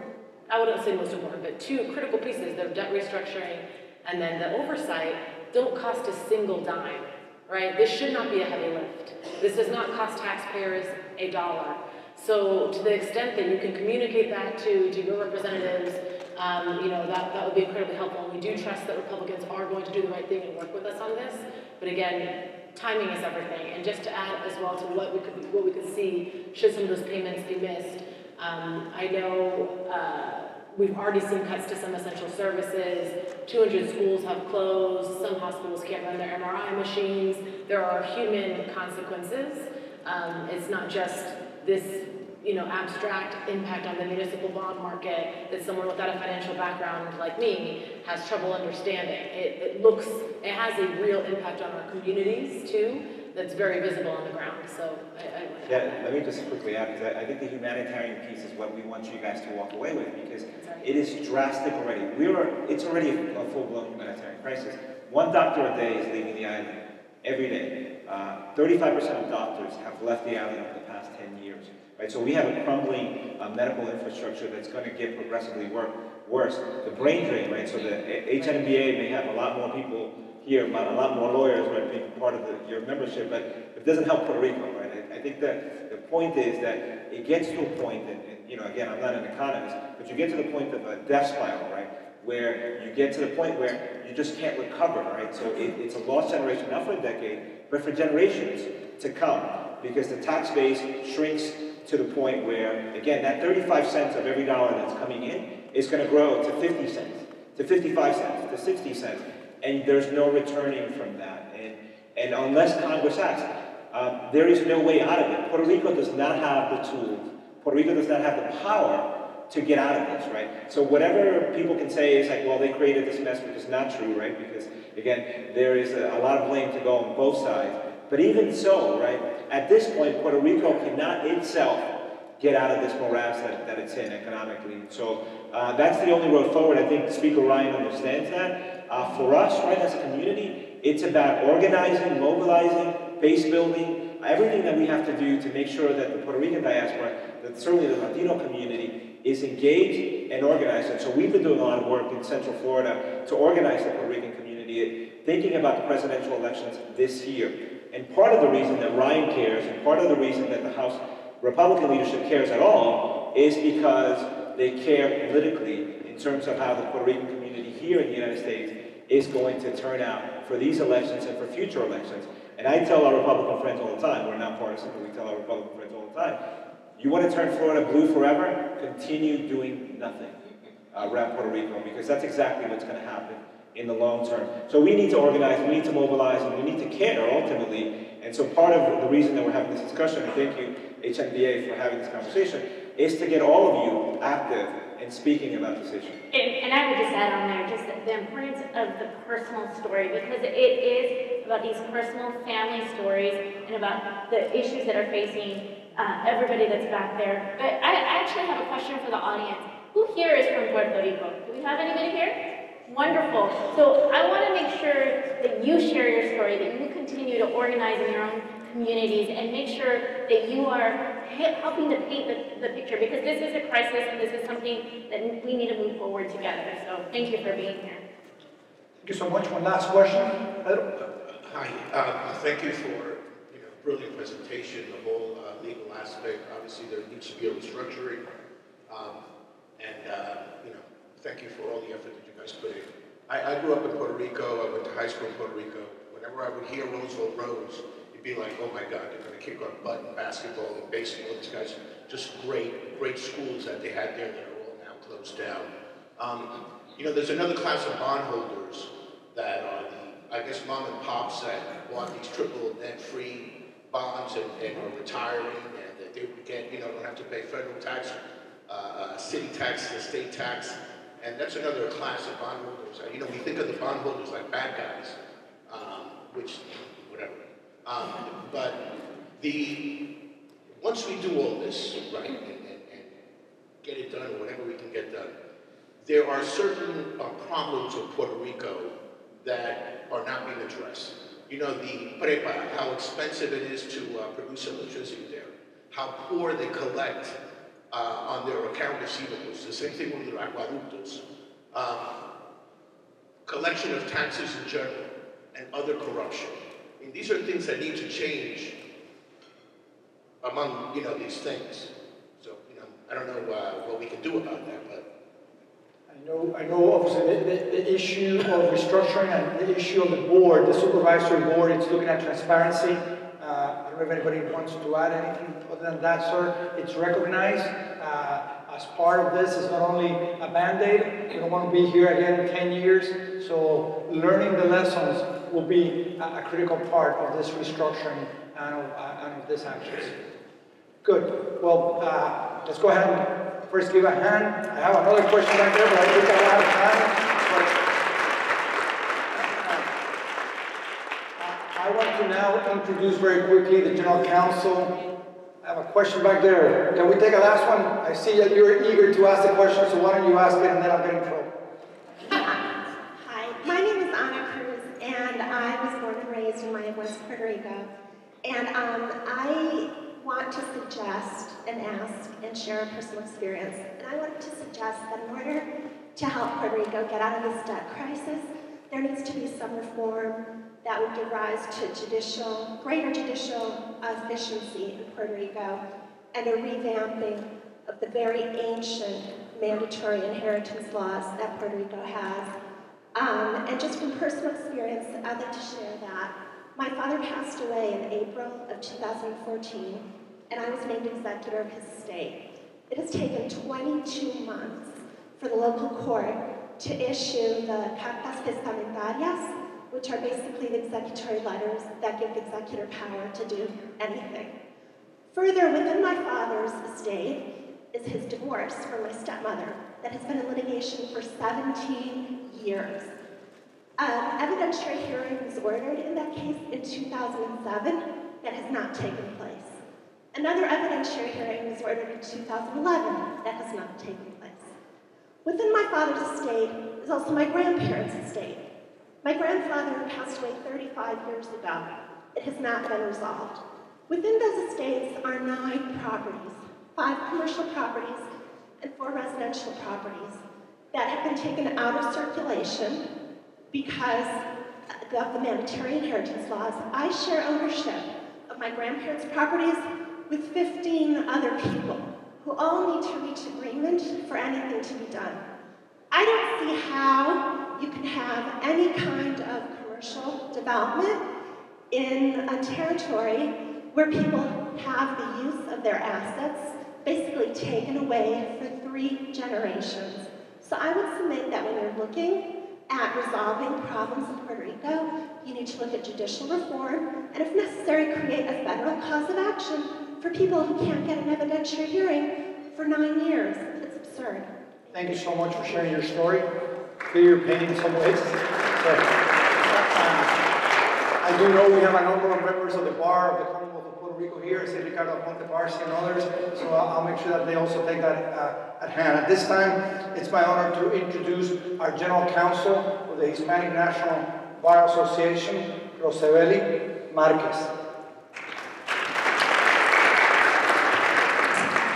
I wouldn't say most important, but two critical pieces, the debt restructuring and then the oversight, don't cost a single dime, right? This should not be a heavy lift. This does not cost taxpayers $1. So to the extent that you can communicate that to your representatives, that would be incredibly helpful. And we do trust that Republicans are going to do the right thing and work with us on this. But again, timing is everything. And just to add as well to what we could see should some of those payments be missed. I know we've already seen cuts to some essential services. 200 schools have closed. Some hospitals can't run their MRI machines. There are human consequences. It's not just this, abstract impact on the municipal bond market that someone without a financial background like me has trouble understanding. It has a real impact on our communities too, that's very visible on the ground. So let me just quickly add, because I think the humanitarian piece is what we want you guys to walk away with, because it is drastic already. It's already a full-blown humanitarian crisis. One doctor a day is leaving the island every day. 35% of doctors have left the island over the past 10 years. Right? So we have a crumbling medical infrastructure that's going to get progressively worse. The brain drain, right? So the HNBA may have a lot more people here, a lot more lawyers, right, being part of your membership, but it doesn't help Puerto Rico, right? I think that the point is that it gets to a point, and again, I'm not an economist, but you get to the point of a death spiral, right? Where you get to the point where you just can't recover, right? So it's a lost generation, not for a decade, but for generations to come, because the tax base shrinks to the point where, again, that 35 cents of every dollar that's coming in is going to grow to 50 cents, to 55 cents, to 60 cents, and there's no returning from that. And unless Congress acts, there is no way out of it. Puerto Rico does not have the tools. Puerto Rico does not have the power to get out of this, right? So whatever people can say is like, well, they created this mess, which is not true, right? Because, again, there is a lot of blame to go on both sides. But even so, right, at this point, Puerto Rico cannot itself get out of this morass that it's in economically. So that's the only road forward. I think Speaker Ryan understands that. For us, right, as a community, it's about organizing, mobilizing, base building, everything that we have to do to make sure that the Puerto Rican diaspora, that certainly the Latino community, is engaged and organized. And so we've been doing a lot of work in Central Florida to organize the Puerto Rican community, thinking about the presidential elections this year. And part of the reason that Ryan cares, and part of the reason that the House Republican leadership cares at all, is because they care politically in terms of how the Puerto Rican community here in the United States is going to turn out for these elections and for future elections. And I tell our Republican friends all the time, we're not partisan, but we tell our Republican friends all the time, you want to turn Florida blue forever? Continue doing nothing around Puerto Rico, because that's exactly what's going to happen in the long term. So we need to organize, we need to mobilize, and we need to care ultimately. And so part of the reason that we're having this discussion, and thank you, HNBA, for having this conversation, is to get all of you active and speaking about this issue. And I would just add on there just the importance of the personal story, because it is about these personal family stories and about the issues that are facing everybody that's back there. But I actually have a question for the audience. Who here is from Puerto Rico? Do we have anybody here? Wonderful. So I want to make sure that you share your story, that you continue to organize in your own communities and make sure that you are helping to paint the picture, because this is a crisis and this is something that we need to move forward together. So thank you for being here. Thank you so much. One last question. Hi. Thank you for brilliant presentation, the whole legal aspect. Obviously, there needs to be a restructuring, thank you for all the effort that you guys put in. I grew up in Puerto Rico. I went to high school in Puerto Rico. Whenever I would hear Roosevelt Rose, it'd be like, oh my God, they're going to kick our butt in basketball and baseball. These guys, just great schools that they had there that are all now closed down. There's another class of bondholders that are I guess mom and pops that want these triple net-free bonds and are retiring, and that they would get, don't have to pay federal tax, city tax, the state tax, and that's another class of bondholders. We think of the bondholders like bad guys, which, whatever. But once we do all this, right, and get it done, or whatever we can get done, there are certain problems with Puerto Rico that are not being addressed. The prepa, how expensive it is to produce electricity there, how poor they collect on their account receivables, the same thing with their acueductos, collection of taxes in general, and other corruption. These are things that need to change among, these things. So, I don't know what we can do about that, but I know obviously the issue of restructuring and the issue of the board, the supervisory board, it's looking at transparency. I don't know if anybody wants to add anything other than that, sir. It's recognized as part of this. It's not only a Band-Aid. We don't want to be here again in 10 years. So learning the lessons will be a critical part of this restructuring and of this actions. Good. Well, let's go ahead and first give a hand. I have another question back there, but I think I'm out of time. I want to now introduce very quickly the General Counsel. I have a question back there. Can we take a last one? I see that you're eager to ask the question, so why don't you ask it and then I'll get in trouble. Hi, my name is Ana Cruz, and I was born and raised in Maya, West Puerto Rico. And I want to suggest and ask and share a personal experience. And I want to suggest that in order to help Puerto Rico get out of this debt crisis, there needs to be some reform that would give rise to greater judicial efficiency in Puerto Rico, and a revamping of the very ancient mandatory inheritance laws that Puerto Rico has. And just from personal experience, I'd like to share that My father passed away in April of 2014, and I was named executor of his estate. It has taken 22 months for the local court to issue the cartas testamentarias, which are basically the executory letters that give the executor power to do anything. Further, within my father's estate is his divorce from my stepmother that has been in litigation for 17 years. Evidentiary hearing was ordered in that case in 2007 that has not taken place. Another evidentiary hearing was ordered in 2011 that has not taken place. Within my father's estate is also my grandparents' estate. My grandfather passed away 35 years ago. It has not been resolved. Within those estates are 9 properties, 5 commercial properties and 4 residential properties that have been taken out of circulation because of the mandatory inheritance laws. I share ownership of my grandparents' properties with 15 other people who all need to reach agreement for anything to be done. I don't see how you can have any kind of commercial development in a territory where people have the use of their assets basically taken away for 3 generations. So I would submit that when you're looking at resolving problems in Puerto Rico, you need to look at judicial reform, and if necessary, create a federal cause of action for people who can't get an evidentiary hearing for 9 years. It's absurd. Thank you so much for sharing your story. Clear your pain in some ways. I do know we have a number of members of the bar of the Commonwealth of Puerto Rico here, St. Ricardo Ponte Barsi and others, so I'll make sure that they also take that at hand. At this time, it's my honor to introduce our General Counsel of the Hispanic National Bar Association, Rosebeli Marquez.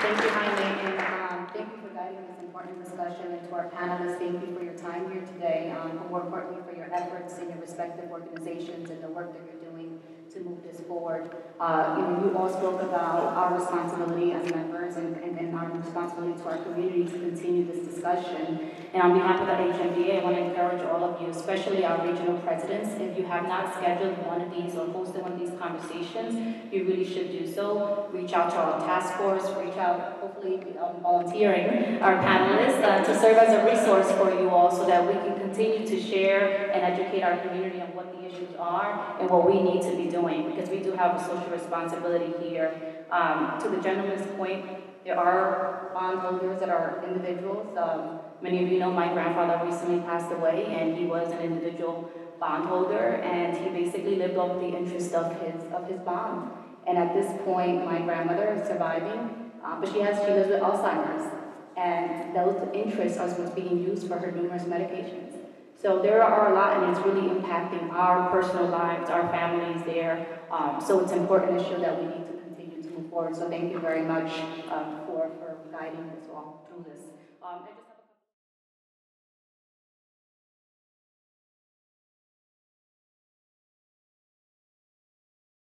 Thank you, Jaime, and thank you for guiding this important discussion, and to our panelists, thank you for your time here today, but more importantly for your efforts in your respective organizations and the work that you're doing to move this forward. You all spoke about our responsibility as members and our responsibility to our community to continue this discussion. And on behalf of the HNBA, I want to encourage all of you, especially our regional presidents, if you have not scheduled one of these or hosted one of these conversations, you really should do so. Reach out to our task force, reach out, hopefully volunteering our panelists to serve as a resource for you all so that we can continue to share and educate our community on what the issues are and what we need to be doing, because we do have a social responsibility here. To the gentleman's point, there are bondholders that are individuals. Many of you know my grandfather recently passed away, and he was an individual bondholder, and he basically lived off the interest of his bond. And at this point, my grandmother is surviving, but she lives with Alzheimer's, and those interests are what's being used for her numerous medications. So there are a lot, and it's really impacting our personal lives, our families there. So it's an important issue that we need to continue to move forward. So thank you very much for guiding us all through this. I just have a